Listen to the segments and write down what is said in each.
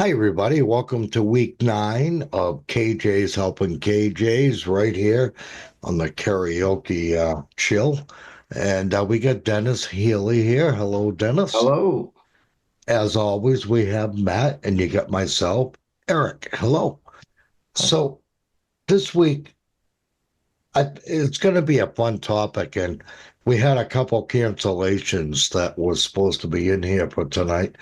Hi, everybody. Welcome to week 9 of KJs Helping KJs right here on the Karaoke Chill. And we got Dennis Healy here. Hello, Dennis. Hello. As always, we have Matt, and you got myself, Eric. Hello. So this week, it's going to be a fun topic, and we had a couple cancellations that was supposed to be in here for tonight.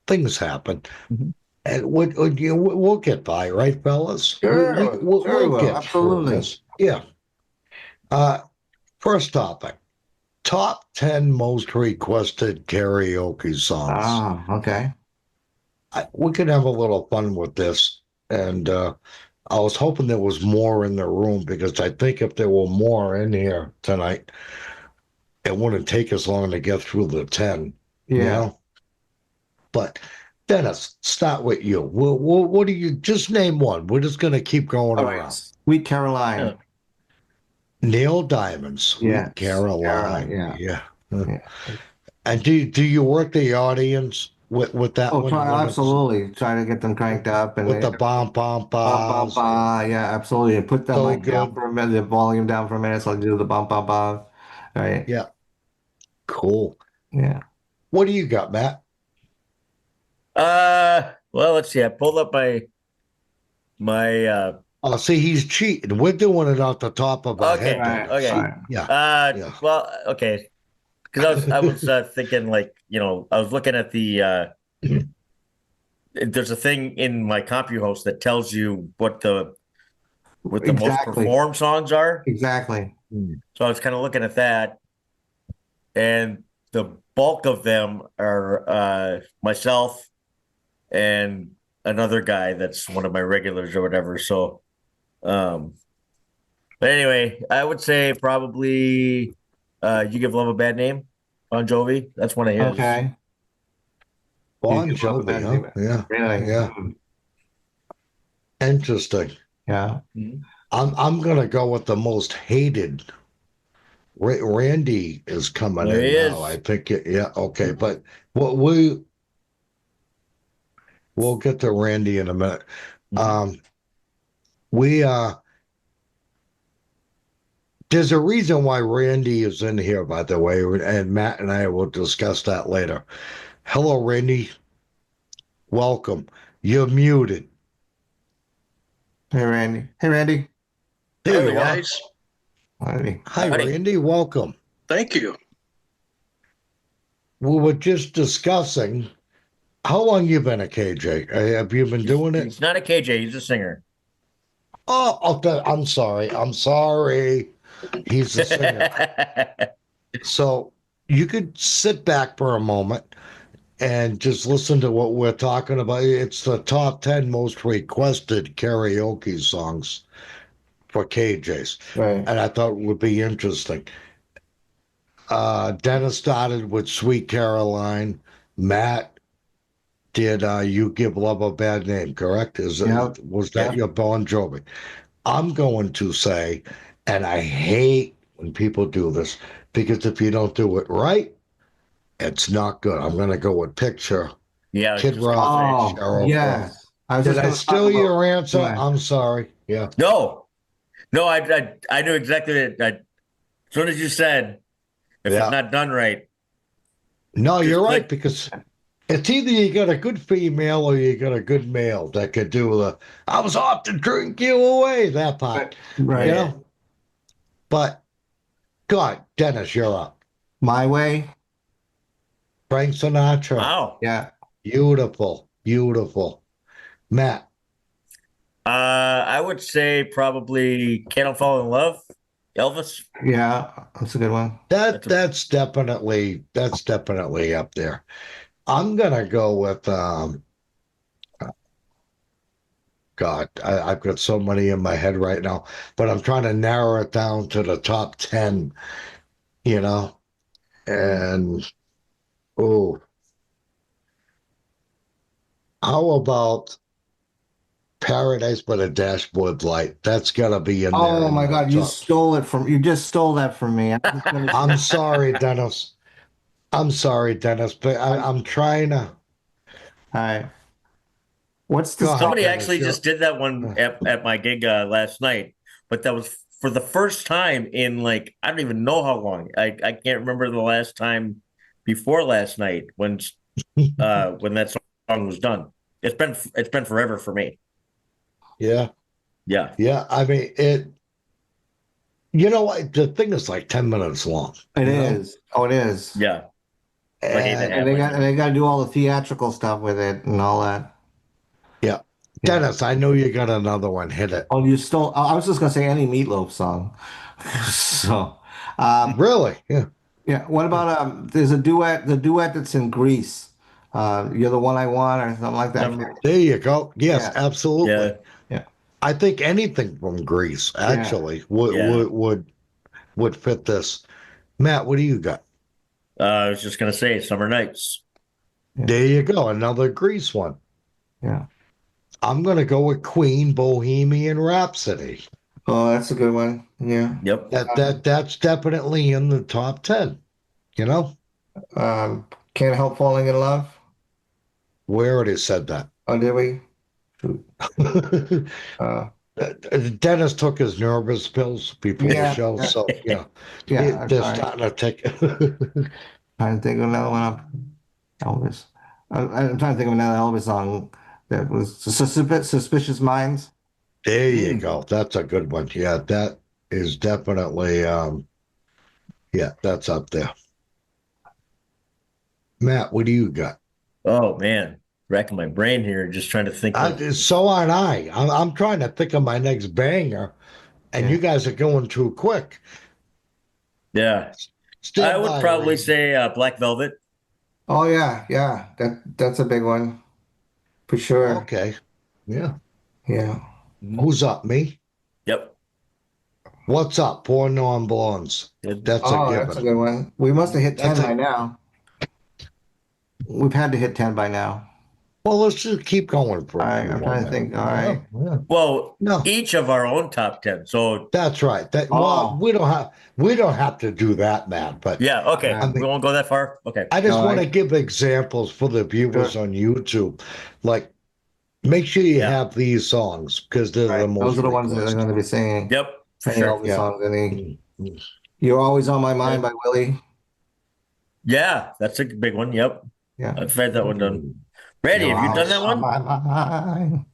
Things happen. Mhm. And we'll get by, right, fellas? Sure, sure we We'll will. get through Absolutely. this. Yeah. Uh, First topic: top 10 most requested karaoke songs. Okay. We could have a little fun with this, and I was hoping there was more in the room because I think if there were more in here tonight, it wouldn't take as long to get through the 10. You Yeah. know. But Dennis, start with you. What do you just name one? We're just going to keep going All right. around. Sweet Caroline. Yeah. Neil Diamond, Sweet Yes. Caroline. Caroline. Yeah. Yeah. Yeah. And do you work the audience with that Oh, one try when it's absolutely. Try to get them cranked up and with they the bomb bomb bum bum bars? ba. Yeah, absolutely. And put the So mic down good. for a minute, the volume down for a minute so I can do the bum bum ba. Right. Yeah. Cool. Yeah. What do you got, Matt? Well, let's see. I pulled up my Oh, see, he's cheating. We're doing it off the top of our head, okay, Right. Dennis. okay. Right. Yeah. Yeah. Well, okay. Because I was thinking like, I was looking at there's a thing in my CompuHost that tells you what the most Exactly. performed songs are. Exactly. So I was kind of looking at that, and the bulk of them are myself and another guy that's one of my regulars or whatever. So um but anyway, I would say probably You Give Love a Bad Name, Bon Jovi. That's one of his. Okay. You Bon do love a Jovi, bad huh? name. Yeah. Really? Yeah. Interesting. Yeah. Mhm. I'm gonna go with the most hated. Randy is coming There he in now. I is. think yeah, okay, but what we'll get to Randy in a minute. Mhm. Um, we There's a reason why Randy is in here, by the way, and Matt and I will discuss that later. Hello, Randy. Welcome. You're muted. Hey, Randy. Hey, Randy. There Hi, you are. guys. Randy. Hi, Howdy. Randy. Welcome. Thank you. We were just discussing how long you been a KJ. Have you been He's, doing it? he's not a KJ, he's a singer. Oh, I'm sorry. I'm sorry. He's a singer. So you could sit back for a moment and just listen to what we're talking about. It's the top 10 most requested karaoke songs for KJs. Right. And I thought it would be interesting. Dennis started with Sweet Caroline. Matt did You Give Love a Bad Name, correct? Yep. Was that Yep. your Bon Jovi? I'm going to say, and I hate when people do this, because if you don't do it right, it's not good. I'm going to go with Picture, Yeah, I was Kid just gonna Rock, say. Oh, Sheryl Crow. yes. I was Did just I going to talk steal about. your answer? Right. I'm sorry. Yeah. No, no, I knew exactly what as soon as you said if it's Yeah. not done right, No, just you're right, click. because it's either you got a good female or you got a good male that could do the I was off to drink you away, that Right. part. You Right. Yeah. know? But God, Dennis, you're up. My way. Frank Sinatra. Wow. Yeah. Beautiful. Beautiful. Matt. I would say probably Can't Fall in Love, Elvis. Yeah. That's a good one. That's a That's definitely up there. I'm gonna go with God, I've got so many in my head right now, but I'm trying to narrow it down to the top 10, you know? And, oh, how about Paradise by the Dashboard Light? That's got to be in there Oh in my the God, top. you just stole that from me. I'm sorry, Dennis. I'm sorry, Dennis, but All I'm trying to. right. What's the Go ahead. Somebody Dennis, actually you're- just did that one at my gig last night, but that was for the first time in like I don't even know how long. I can't remember the last time before last night when that song was done. It's been forever for me. Yeah. Yeah. Yeah. I mean, it, you know what? The thing is like 10 minutes long. It you know? is. Oh, it is. Yeah. Like eight and a And half. And they got to do all the theatrical stuff with it and all that. yeah. Yeah. Dennis, I know you got another one. Hit it. Oh, you stole. I was just gonna say any Meatloaf song. So, Really? Yeah. yeah. What about there's a duet, the duet that's in Greece. You're the one I want, or something like that. Never- There you go. Yes, Yeah. absolutely. Yeah. Yeah. I think anything from Greece actually would, Yeah. would fit this. Matt, what do you got? I was just gonna say Summer Nights. There you go. Another Greece one. Yeah. I'm gonna go with Queen Bohemian Rhapsody. Oh, that's a good one. Yeah. Yep. That's definitely in the top 10. You know? Can't help falling in love. We already said that. Oh, did we? Shoot. Uh, Dennis took his nervous pills before Yeah, the show, yeah. so yeah, yeah. I'm they're sorry. starting to take. Trying to think of another one up. Elvis. I'm trying to think of another Elvis song that was Suspicious Minds. There you go. That's a good one. Yeah, that is definitely. Yeah, that's up there. Matt, what do you got? Oh man, racking my brain here, just trying to think. So aren't I. I'm trying to think of my next banger, and Yeah. you guys are going too quick. Yeah, Stand I would by, probably Randy. say Black Velvet. Oh yeah, yeah. That's a big one for sure. Okay. Yeah. Yeah. Who's up? Me? Yep. What's up? Poor non-blondes. Good. That's a Oh, given. that's a good one. We must have hit 10 That's by a- now. We've had to hit 10 by now. Well, let's just keep going for All a right, few I'm more trying to think. minutes. All right. Yeah. Well, No, each of our own top 10. So that's right. Well, Oh. we don't have to do that, Matt. But yeah, okay. I We mean, won't go that far. Okay. I just All want to right. give examples for the viewers Sure. on YouTube. Like, make sure you Yeah. have these songs because they're the Right. most Those are the ones that are requested. going to be singing Yep. For any sure. Elvis Yeah. songs. Any. Mm. You're Always on My Mind by Willie. Yeah, that's a big one. Yep. Yeah. I've had that one done. Randy, You're have you done always that on one? my mind.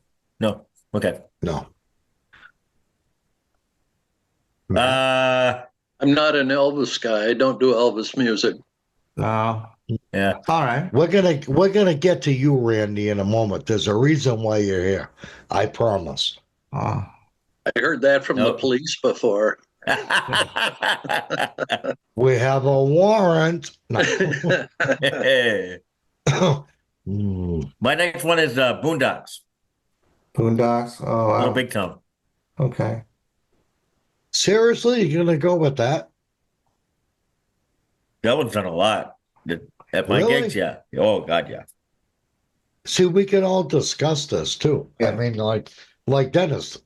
No. Okay. No. I'm not an Elvis guy. I don't do Elvis music. No. Yeah. All right. We're gonna get to you, Randy, in a moment. There's a reason why you're here. I promise. Oh. I heard that from the Nope. police before. We have a warrant. No. Hey. Mm. My next one is Boondocks, Boondocks. Oh, Little wow. Big Town. Okay. Seriously, you're gonna go with that? That one's done a lot at my Really? gigs. Yeah. Oh God, yeah. See, we can all discuss this too. I Yeah. mean, like Dennis,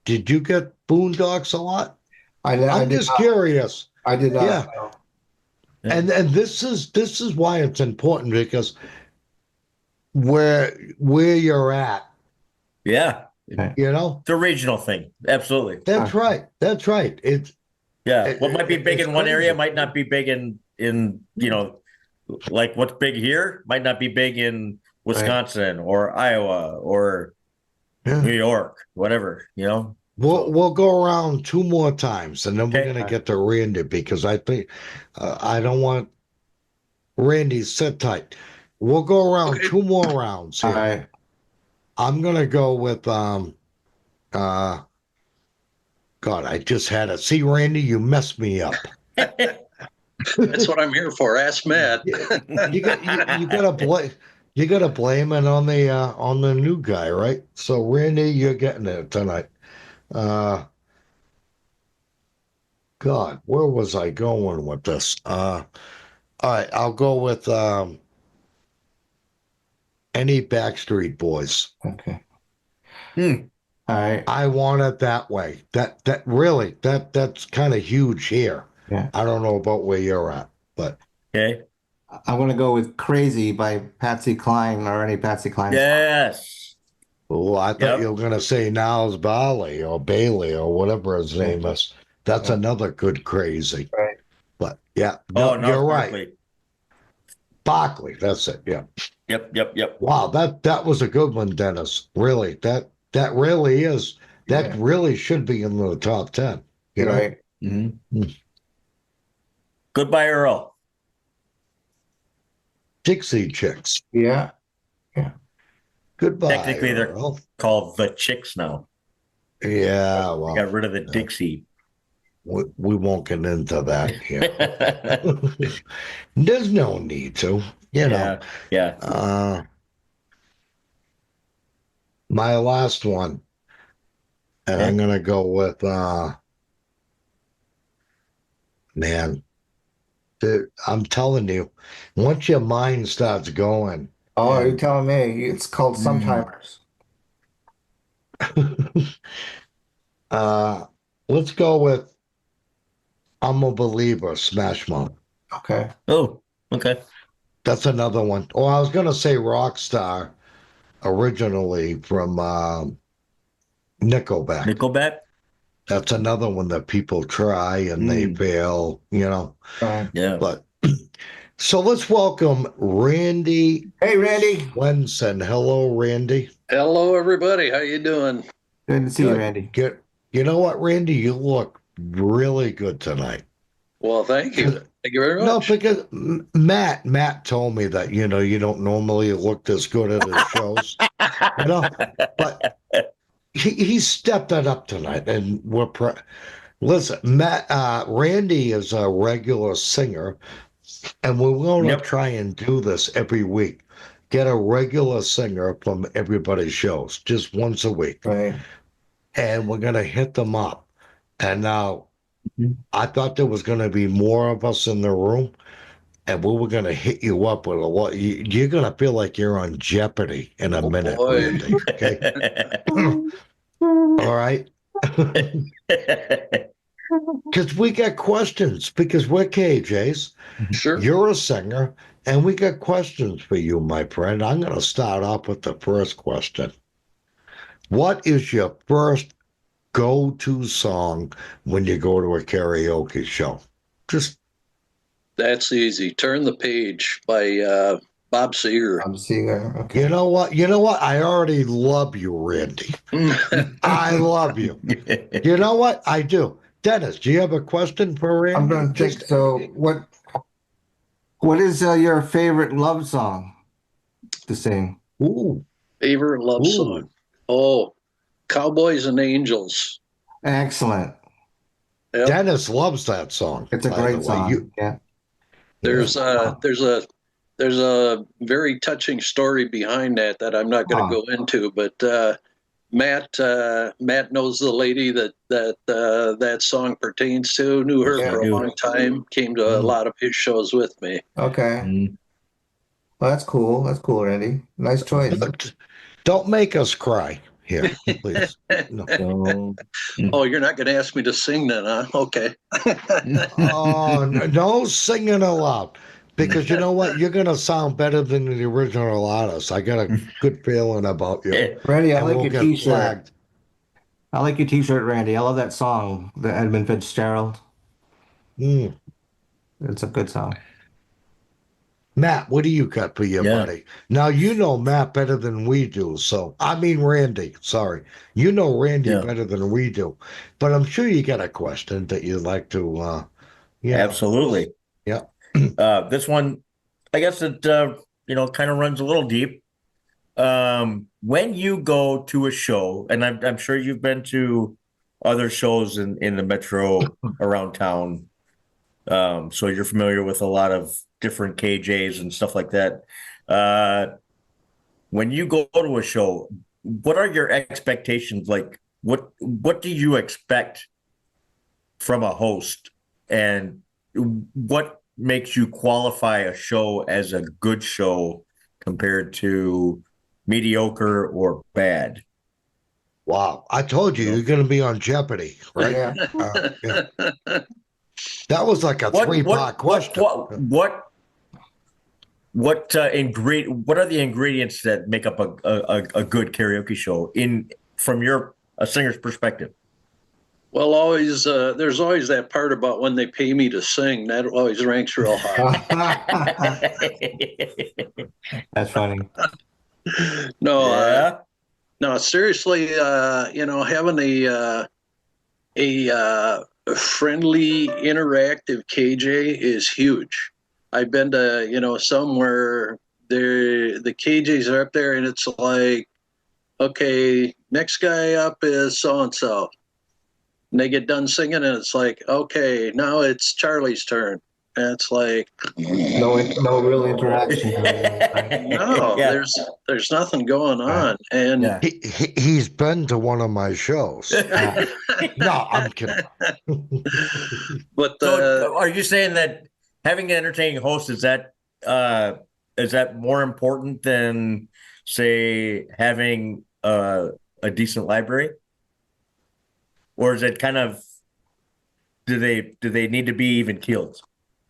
did you get Boondocks a lot? I I'm did just not. curious. I did not. Yeah. No. Yeah. And this is why it's important because where you're at, Yeah. you know, It's a regional thing. Absolutely. that's right. That's right. It's Yeah. What might be big it's in one area crazy. might not be big in like what's big here might not be big in Wisconsin or Iowa or Yeah. New York, whatever, We'll go around two more times, and then we're Okay. gonna get to Randy because I think I don't want Randy sit tight. We'll go around Okay. two more rounds All here. right. I'm gonna go with God, I just had it. See, Randy, you messed me up. That's what I'm here for. Ask Matt. You gotta blame it on the new guy, right? So Randy, you're getting it tonight. God, where was I going with this? All right, I'll go with any Backstreet Boys. Okay. Hmm. All right. I want it that way. That's kind of huge here. Yeah. I don't know about where you're at, but Okay. I'm going to go with Crazy by Patsy Cline or any Patsy Cline. Yes. Oh, I thought Yep. you were going to say Niles Bailey or Bailey or whatever his name is. That's Yeah. another good crazy. Right. But yeah, Oh, no, no, you're right. Barkley. Barkley, that's it. Yeah. Yep. Wow, that was a good one, Dennis. Really, that really is. That Yeah. really should be in the top 10. You know? Right. Goodbye, Earl. Dixie Chicks. Yeah. Goodbye, Technically, they're Earl. called the Chicks now. Yeah, They well, got rid of the Dixie. we won't get into that here. There's no need to, you know. Yeah. My last one, and Okay. I'm gonna go with man, dude, I'm telling you, once your mind starts going, Oh, are you and telling me it's called Sometimers? uh, let's go with I'm a Believer, Smash Mouth. Okay. Oh, okay. That's another one. Oh, I was gonna say Rockstar, originally from Nickelback. Nickelback. That's another one that people try and they fail, you know. Right. Yeah. But so let's welcome Randy Hey, Randy. Swenson. Hello, Randy. Hello, everybody. How you doing? Good to see you, Good. Randy. You know what, Randy? You look really good tonight. Well, thank you. Thank you very No, much. because Matt told me that, you know, you don't normally look this good at his shows, you know, but he stepped that up tonight, and listen, Randy is a regular singer, and we're going to Yep. try and do this every week. Get a regular singer from everybody's shows, just once a week, Right. and we're going to hit them up. And now, I thought there was going to be more of us in the room, and we were going to hit you up with a lot. You're going to feel like you're on Jeopardy in a Oh, minute, boy. Randy. Okay. All right. Because we got questions, because we're KJs. Sure. You're a singer, and we got questions for you, my friend. I'm going to start off with the first question. What is your first go-to song when you go to a karaoke show? Just That's easy. Turn the Page by Bob Seger. I'm seeing her. Okay. You know what? I already love you, Randy. I love you. You know what? I do. Dennis, do you have a question for Randy? I'm going to think. So, what is your favorite love song to sing? Ooh. Favorite love song? Oh, Cowboys and Angels. Excellent. Yep. Dennis loves that song. It's a by the great way. song. Yeah. There's a very touching story behind that I'm not going to go into, but Matt knows the lady that song pertains to. Knew her for a long time. Came to a lot of his shows with me. Okay. Well, that's cool. That's cool, Randy. Nice choice. Don't make us cry here, please. No. Oh, you're not going to ask me to sing then, huh? Okay. Oh, no singing aloud. Because you know what? You're going to sound better than the original artist. I got a good feeling about you. Randy, I And like we'll your get t-shirt. flagged. I like your t-shirt, Randy. I love that song, the Edmund Fitzgerald. Mm. It's a good song. Matt, what do you got for your Yeah. buddy? Now, you know Matt better than we do. So, I mean, Randy, sorry. You know Randy better than we do. But I'm sure you got a question that you'd like to, Absolutely. Yeah. This one, I guess it, kind of runs a little deep. When you go to a show, and I'm sure you've been to other shows in the metro around town, so you're familiar with a lot of different KJs and stuff like that. When you go to a show, what are your expectations? Like, what do you expect from a host, and what makes you qualify a show as a good show compared to mediocre or bad? Wow. I told you, you're going to be on Jeopardy, right? Yeah. That was like a three-part question. What what are the ingredients that make up a good karaoke show from a singer's perspective? Well, always there's always that part about when they pay me to sing. That always ranks real high. That's funny. No, no, seriously, having a friendly, interactive KJ is huge. I've been to, somewhere the KJs are up there and it's like, okay, next guy up is so-and-so. And they get done singing and it's like, okay, now it's Charlie's turn. And it's like no real interaction. no, there's nothing going on. And he's been to one of my shows. No, I'm kidding. But so are you saying that having an entertaining host is that more important than, say, having a decent library? Or is it kind of, do they need to be even keeled?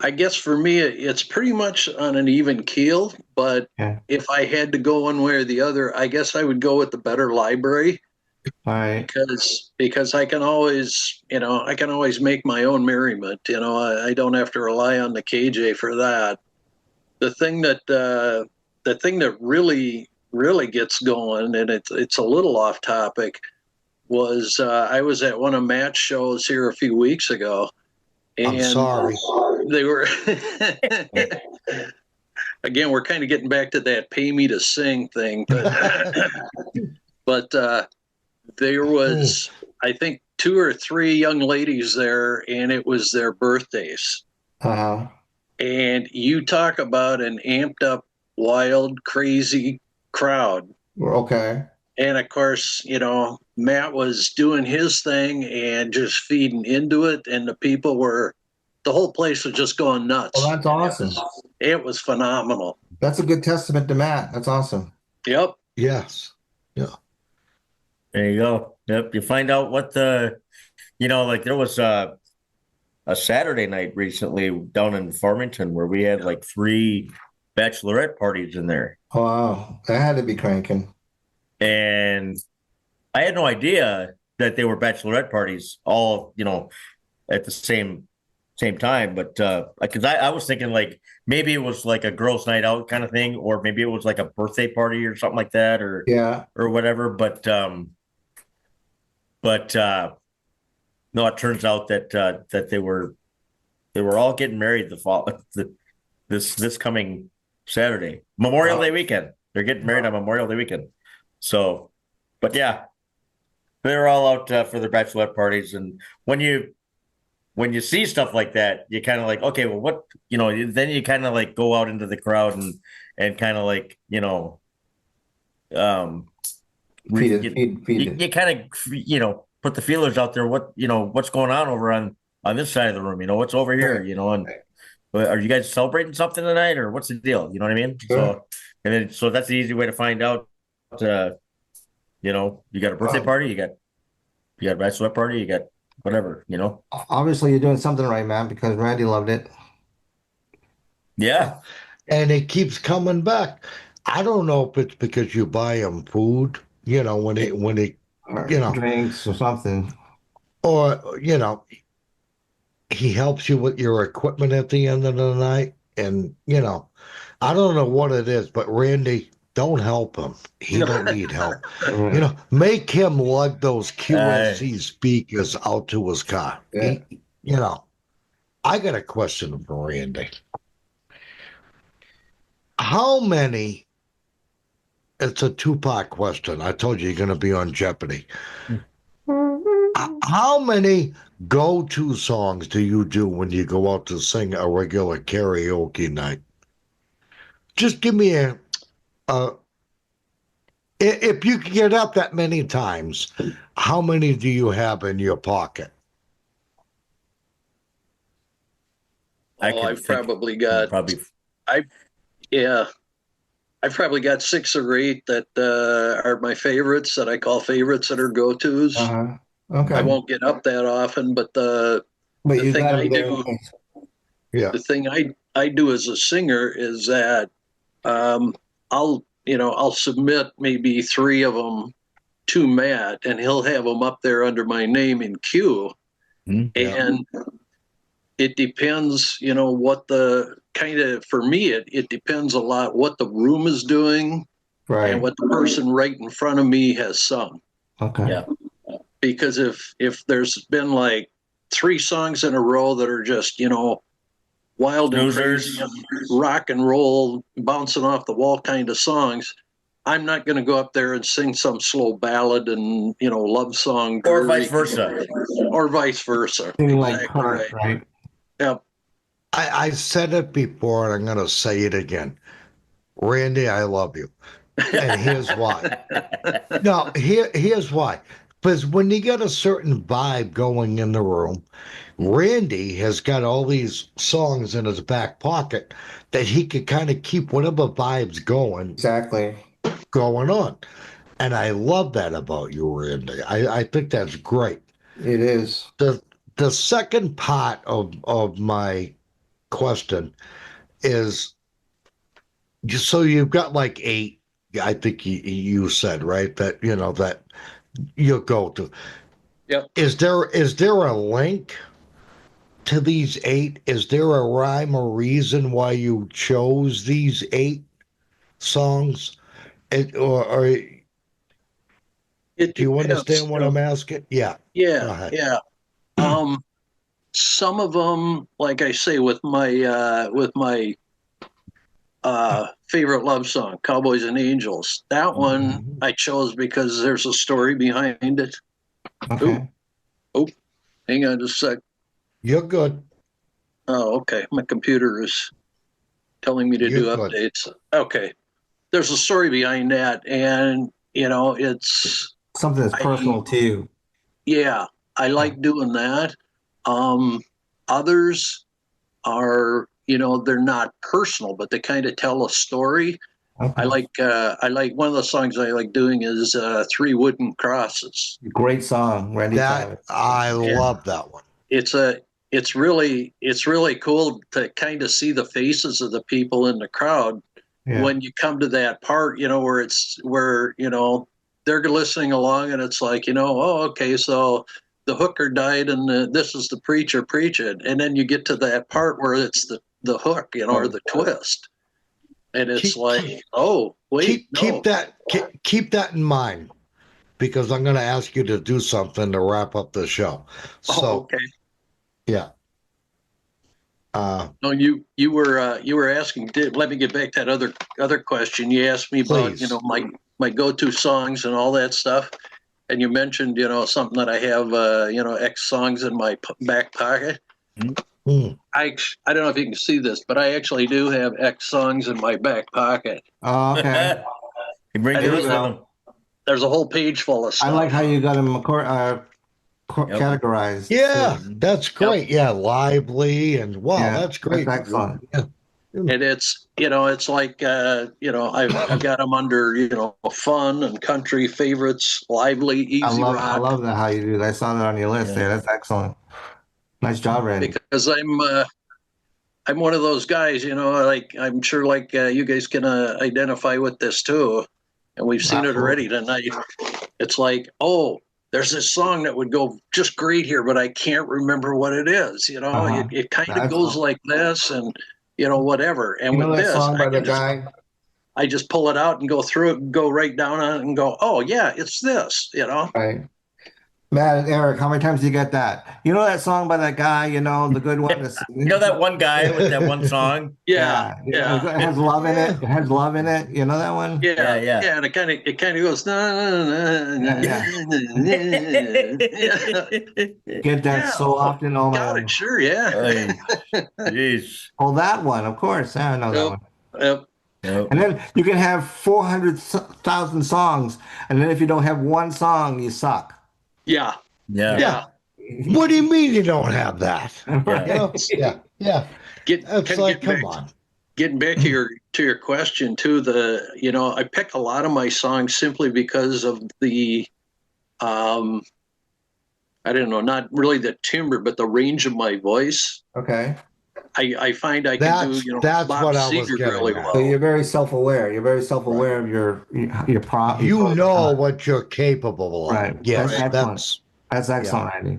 I guess for me, it's pretty much on an even keel. But if I had to go one way or the other, I guess I would go with the better library. All right. Because I can always, make my own merriment. I don't have to rely on the KJ for that. The thing that really gets going, and it's a little off topic, was I was at one of Matt's shows here a few weeks ago. And I'm sorry. They were again, we're kind of getting back to that pay me to sing thing, but there was, I think, 2 or 3 young ladies there, and it was their birthdays. Uh-huh. And you talk about an amped up, wild, crazy crowd. Okay. And of course, Matt was doing his thing and just feeding into it. And the whole place was just going nuts. Well, that's awesome. It was phenomenal. That's a good testament to Matt. That's awesome. Yep. Yes. Yeah. There you go. Yep. You find out what there was a Saturday night recently down in Farmington where we had like 3 bachelorette parties in there. Wow. That had to be cranking. And I had no idea that they were bachelorette parties all, at the same time. But because I was thinking like maybe it was like a girls' night out kind of thing, or maybe it was like a birthday party or something like that, or whatever. But no, it turns out that they were all getting married this coming Saturday, Memorial Day weekend. They're getting married on Memorial Day weekend. So, but yeah, they're all out for their bachelorette parties. And when you see stuff like that, you kind of like, okay, well, what, then you kind of like go out into the crowd and kind of like, feed it. You kind of, put the feelers out there. What's going on over on this side of the room? What's over here, and are you guys celebrating something tonight or what's the deal? You know what I mean? Sure. So that's the easy way to find out. You got a birthday party, you got a bachelorette party, you got whatever, Obviously, you're doing something right, man, because Randy loved it. Yeah. And it keeps coming back. I don't know if it's because you buy him food, when he drinks or something. Or, he helps you with your equipment at the end of the night. And, I don't know what it is, but Randy, don't help him. He don't need help. Make him lug those QSC speakers out to his car. Yeah. I got a question for Randy. How many, it's a 2-part question. I told you you're going to be on Jeopardy. How many go-to songs do you do when you go out to sing a regular karaoke night? Just give me if you can get up that many times, how many do you have in your pocket? I've probably got 6 or 8 that are my favorites, that I call favorites, that are go-tos. Okay. I won't get up that often, but the thing I do as a singer is that I'll submit maybe 3 of them to Matt, and he'll have them up there under my name in queue. And it depends, what the kind of, for me, it depends a lot what the room is doing Right. and what the person right in front of me has sung. Okay. Yeah. Because if there's been like 3 songs in a row that are just, wild and crazy and rock and roll, bouncing off the wall kind of songs, I'm not going to go up there and sing some slow ballad and, love song. Or vice versa. Or vice versa. Thing like Exactly Kurt, right? Yep. I said it before, and I'm going to say it again. Randy, I love you. And here's why. No, here's why. Because when you get a certain vibe going in the room, Randy has got all these songs in his back pocket that he could kind of keep whatever vibes Exactly. going on. And I love that about you, Randy. I think that's great. It is. The second part of my question is, so you've got like 8, I think you said, right, that that you go to. Yep. Is there a link to these 8? Is there a rhyme or reason why you chose these 8 songs? Or It do you depends, understand what I'm asking? Yeah. Go Yeah, ahead. yeah. Some of them, like I say, with my favorite love song, "Cowboys and Angels." That one I chose because there's a story behind it. Okay. Oh, hang on just a sec. You're good. Oh, okay. My computer is telling me to do You're good. updates. Okay. There's a story behind that, and it's Something that's personal to you. yeah, I like doing that. Others are, they're not personal, but they kind of tell a story. Okay. I like one of the songs I like doing is 3 Wooden Crosses. Great song, Randy Savage. I love that one. It's really cool to kind of see the faces of the people in the crowd when you come to that part, where they're listening along, and it's like, oh, okay, so the hooker died, and this is the preacher preaching, and then you get to that part where it's the hook, or the twist, and it's oh, wait, keep that in mind, because I'm going to ask you to do something to wrap up the show. So, okay. Yeah. No, you were asking. Let me get back to that other question. You asked me about Please. my go-to songs and all that stuff, and you mentioned something that I have X songs in my back pocket. Mm. I don't know if you can see this, but I actually do have X songs in my back pocket. Oh, okay. He brings There you you them. There's a whole page full of stuff. I like how you got them categorized. Yeah, too. that's great. Yeah, lively and wow, Yeah, that's great. that's excellent. Yeah. And it's like I've got them under fun and country favorites, lively, easy rock. I love that how you do that. I saw that on your list there. That's excellent. Nice job, Randy. Because I'm one of those guys, like I'm sure like you guys can identify with this too, and we've seen it already tonight. It's like, oh, there's this song that would go just great here, but I can't remember what it is. It kind of goes like this, and whatever. And with that this, song by the guy. I just pull it out and go through it, and go right down on it, and go, oh yeah, it's this. Right. Matt and Eric, how many times do you get that? You know that song by that guy, the good one? You know that one guy with that one song? Yeah. It has love in it. It has love in it. You know that one? Yeah. And it kind of goes. Get that so often. Oh Got my. it. Sure. Yeah. Jeez. Oh, that one, of course. I know that one. Yep. And then you can have 400,000 songs, and then if you don't have one song, you suck. Yeah. What do you mean you don't have that? Yeah. It's like, come on. Getting back to your question too, I pick a lot of my songs simply because of the I don't know, not really the timbre, but the range of my voice. Okay. I find I can do, That's Bob what I was Seger getting really at. So well. you're very self-aware. You're very self-aware of your prop. You know what you're capable of. Right. Yes, That's excellent. That's excellent, Randy.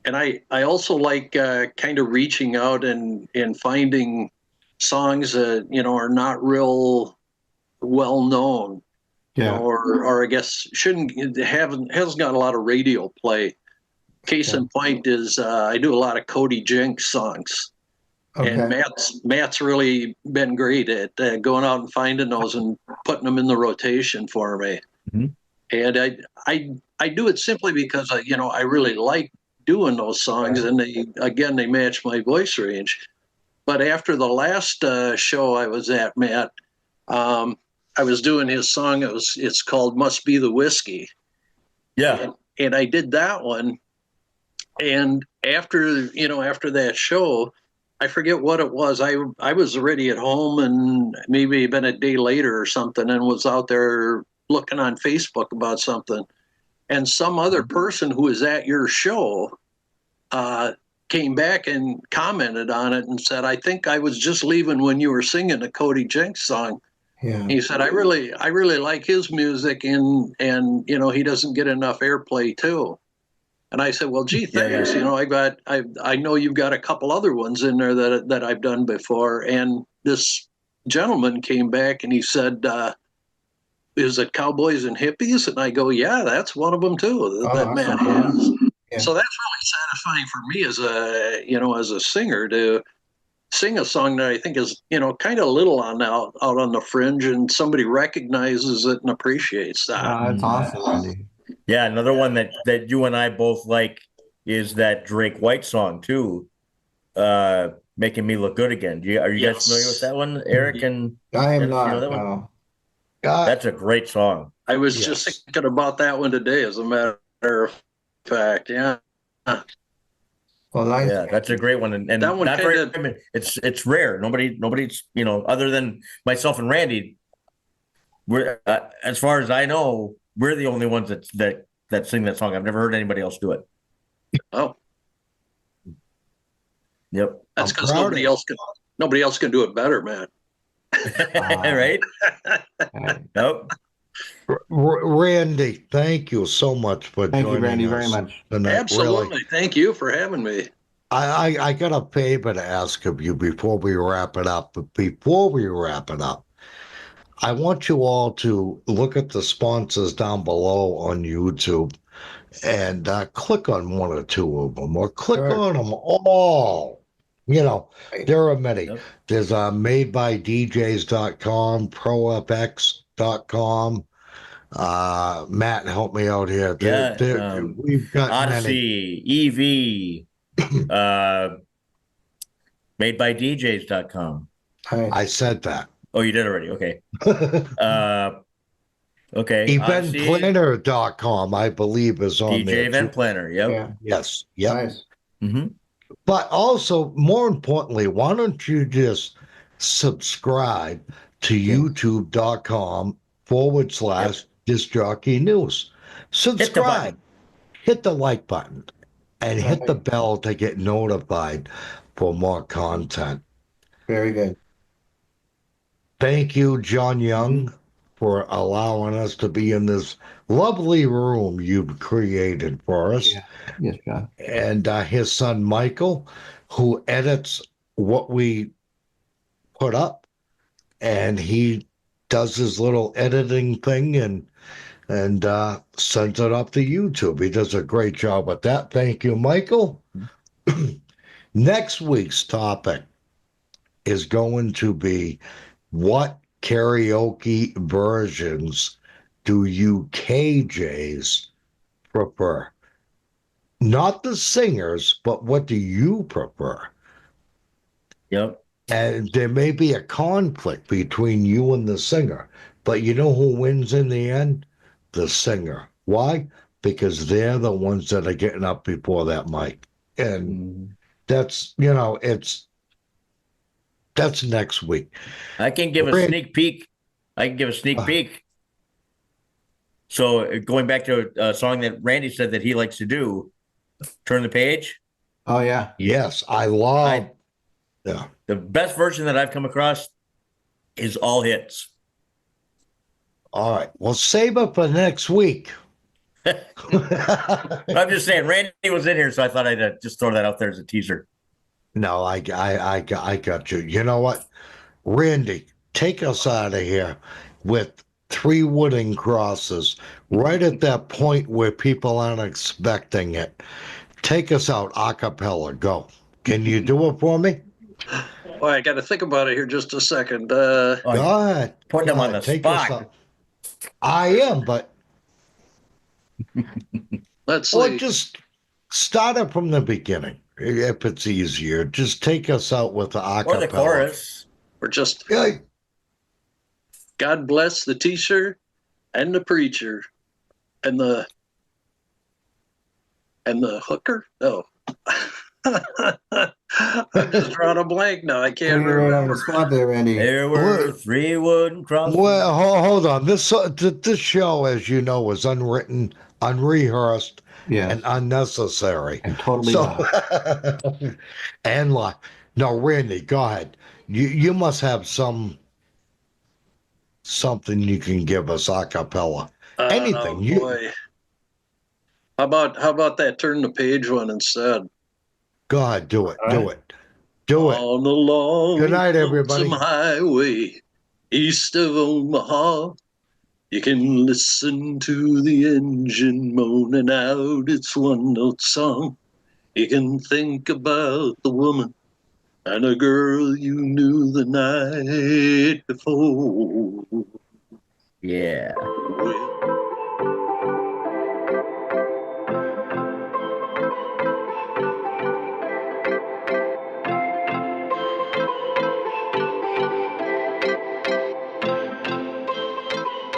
And I also like kind of reaching out and finding songs that, are not real well known, Yeah. or I guess hasn't got a lot of radio play. Case in point is I do a lot of Cody Jinks songs. Okay. And Matt's really been great at going out and finding those and putting them in the rotation for me. Mm-hmm. And I do it simply because I really like doing those songs, and they match my voice range. But after the last show I was at, Matt, I was doing his song. It's called "Must Be the Whiskey." Yeah. And I did that one. And after that show, I forget what it was. I was already at home, and maybe been a day later or something, and was out there looking on Facebook about something. And some other person who was at your show came back and commented on it and said, "I think I was just leaving when you were singing the Cody Jinks song." Yeah. He said, I really like his music, and he doesn't get enough airplay too. And I said, well, gee, thanks. Yeah. I know you've got a couple other ones in there that I've done before. And this gentleman came back and he said, is it Cowboys and Hippies? And I go, yeah, that's one of them too, that Matt has. Yeah. So that's really satisfying for me as a singer to sing a song that I think is, kind of a little out on the fringe, and somebody recognizes it and appreciates that. That's awesome, Randy. Yeah, another one that you and I both like is that Drake White song too, "Making Me Look Good Again." Are you guys familiar with that one, Eric? And I am you not. know that one? No. That's a great song. I was just thinking about that one today, as a matter of fact. Yeah. Well, nice. Yeah, that's a great one, and That one not very. It's rare. Nobody's other than myself and Randy. We're as far as I know, we're the only ones that sing that song. I've never heard anybody else do it. Oh, Yep. that's because nobody else can do it better, man. Right? Nope. Randy, thank you so much for Thank joining you, Randy, us very much. tonight. Absolutely. Really. Thank you for having me. I got a favor to ask of you before we wrap it up. But before we wrap it up, I want you all to look at the sponsors down below on YouTube and click on one or two of them, or click on them all. There are many. Yep. There's madebydjs.com, profx.com. Matt, help me out here. We've got Odyssey, EV, madebydjs.com. I said that. Oh, you did already. Okay. Okay. Eventplanner.com, I believe, is on DJ there. Event Planner. Yep. Yeah. Yes. Yep. Nice. Mm-hmm. But also, more importantly, why don't you just subscribe to youtube.com/Disc Jockey News? Subscribe, hit the like button, and hit the bell to get notified for more content. Very good. Thank you, John Young, for allowing us to be in this lovely room you've created for us. Yeah. Yes, John. And his son, Michael, who edits what we put up. And he does his little editing thing and sends it up to YouTube. He does a great job with that. Thank you, Michael. Next week's topic is going to be, what karaoke versions do you KJs prefer? Not the singers, but what do you prefer? Yep. And there may be a conflict between you and the singer, but you know who wins in the end? The singer. Why? Because they're the ones that are getting up before that mic. And that's next week. I can give a sneak peek. So going back to a song that Randy said that he likes to do, Turn the Page. Oh, yeah. Yes, I love Yeah. The best version that I've come across is all hits. All right. Well, save it for next week. I'm just saying, Randy was in here, so I thought I'd just throw that out there as a teaser. No, I got you. You know what? Randy, take us out of here with three wooden crosses right at that point where people aren't expecting it. Take us out a cappella. Go. Can you do it for me? Well, I got to think about it here just a second. Oh, Go ahead. putting him on the Take us spot. out. I am, but Let's or see. just start it from the beginning if it's easier. Just take us out with the a Or the cappella. chorus. We're just Yeah. God bless the teacher and the preacher and the hooker. No. I'm just drawing a blank now. I can't You're right on the remember. spot there, Randy. There were three wooden crosses. Well, hold on. This show, as you know, was unwritten, unrehearsed, Yes. and unnecessary. And totally live. And live. No, Randy, go ahead. You must have something you can give us a cappella. Anything. Oh, boy. How about that turn the page one instead? Go ahead, do it. Do it. Do it. On the long Good night, everybody. lonesome highway east of Omaha, you can listen to the engine moaning out its one-note song. You can think about the woman and a girl you knew the night before. Yeah. Well,